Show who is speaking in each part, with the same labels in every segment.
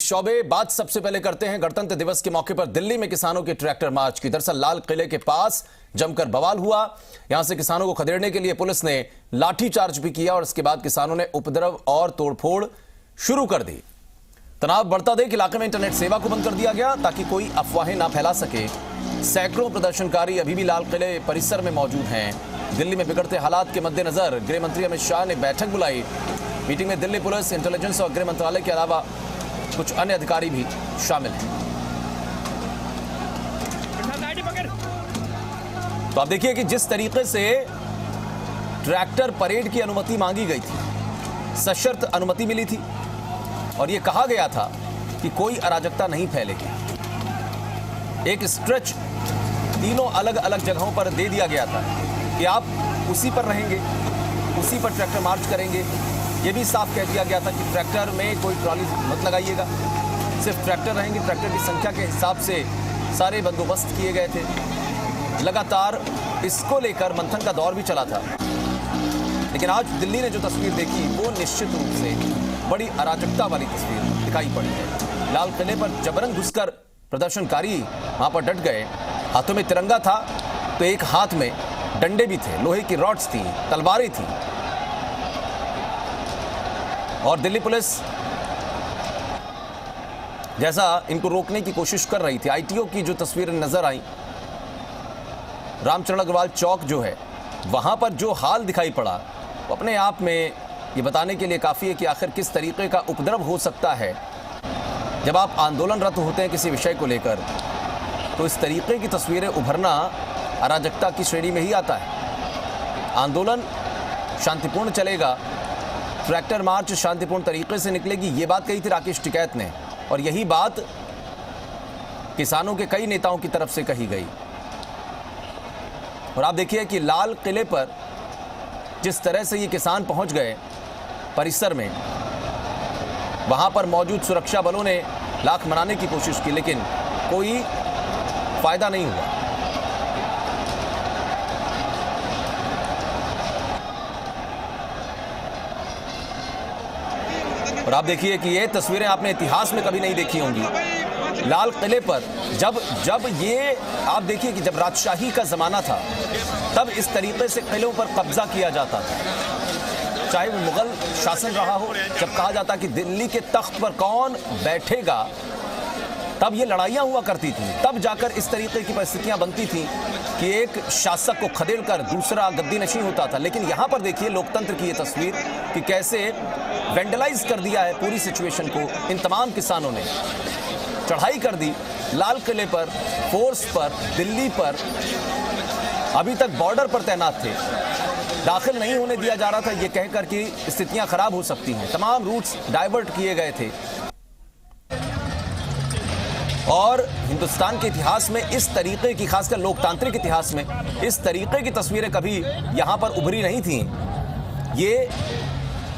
Speaker 1: शौबे। बात सबसे पहले करते हैं गणतंत्र दिवस के मौके पर दिल्ली में किसानों के ट्रैक्टर मार्च की। दरअसल लाल किले के पास जमकर बवाल हुआ। यहां से किसानों को खदेड़ने के लिए पुलिस ने लाठीचार्ज भी किया और इसके बाद किसानों ने उपद्रव और तोड़फोड़ शुरू कर दी। तनाव बढ़ता देख इलाके में इंटरनेट सेवा को बंद कर दिया गया ताकि कोई अफवाहें ना फैला सके। सैकड़ों प्रदर्शनकारी अभी भी लाल किले परिसर में मौजूद हैं। दिल्ली में बिगड़ते हालात के मद्देनजर गृह मंत्री अमित शाह ने बैठक बुलाई। मीटिंग में दिल्ली पुलिस, इंटेलिजेंस और गृह मंत्रालय के अलावा कुछ अन्य अधिकारी भी शामिल हैं। तो आप देखिए कि जिस तरीके से ट्रैक्टर परेड की अनुमति मांगी गई थी, सशर्त अनुमति मिली थी और यह कहा गया था कि कोई अराजकता नहीं फैलेगी। एक स्ट्रेच तीनों अलग अलग जगहों पर दे दिया गया था कि आप उसी पर रहेंगे, उसी पर ट्रैक्टर मार्च करेंगे। यह भी साफ कह दिया गया था कि ट्रैक्टर में कोई ट्रॉली मत लगाइएगा, सिर्फ ट्रैक्टर रहेंगे। ट्रैक्टर की संख्या के हिसाब से सारे बंदोबस्त किए गए थे। लगातार इसको लेकर मंथन का दौर भी चला था, लेकिन आज दिल्ली ने जो तस्वीर देखी वो निश्चित रूप से बड़ी अराजकता वाली तस्वीर दिखाई पड़ी है। लाल किले पर जबरन घुसकर प्रदर्शनकारी वहां पर डट गए। हाथों में तिरंगा था तो एक हाथ में डंडे भी थे, लोहे की रॉड्स थी, तलवारें थी। और दिल्ली पुलिस जैसा इनको रोकने की कोशिश कर रही थी। आईटीओ की जो तस्वीरें नजर आई, रामचरण अग्रवाल चौक जो है वहां पर जो हाल दिखाई पड़ा वो अपने आप में ये बताने के लिए काफ़ी है कि आखिर किस तरीके का उपद्रव हो सकता है। जब आप आंदोलनरत होते हैं किसी विषय को लेकर तो इस तरीके की तस्वीरें उभरना अराजकता की श्रेणी में ही आता है। आंदोलन शांतिपूर्ण चलेगा, ट्रैक्टर मार्च शांतिपूर्ण तरीके से निकलेगी, ये बात कही थी राकेश टिकैत ने और यही बात किसानों के कई नेताओं की तरफ से कही गई। और आप देखिए कि लाल किले पर जिस तरह से ये किसान पहुंच गए परिसर में, वहां पर मौजूद सुरक्षा बलों ने लाख मनाने की कोशिश की लेकिन कोई फायदा नहीं हुआ। और आप देखिए कि ये तस्वीरें आपने इतिहास में कभी नहीं देखी होंगी। लाल किले पर जब ये आप देखिए कि जब राजशाही का जमाना था तब इस तरीके से किलों पर कब्जा किया जाता था, चाहे वो मुगल शासन रहा हो। जब कहा जाता कि दिल्ली के तख्त पर कौन बैठेगा, तब ये लड़ाइयां हुआ करती थी। तब जाकर इस तरीके की परिस्थितियां बनती थी कि एक शासक को खदेड़कर दूसरा गद्दी नशीं होता था। लेकिन यहां पर देखिए लोकतंत्र की ये तस्वीर कि कैसे वेंडलाइज कर दिया है पूरी सिचुएशन को। इन तमाम किसानों ने चढ़ाई कर दी लाल किले पर, फोर्स पर, दिल्ली पर। अभी तक बॉर्डर पर तैनात थे, दाखिल नहीं होने दिया जा रहा था ये कहकर कि स्थितियां खराब हो सकती हैं। तमाम रूट्स डाइवर्ट किए गए थे। और हिंदुस्तान के इतिहास में इस तरीके की, खासकर लोकतांत्रिक इतिहास में इस तरीके की तस्वीरें कभी यहां पर उभरी नहीं थी। ये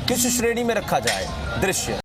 Speaker 1: किस श्रेणी में रखा जाए दृश्य?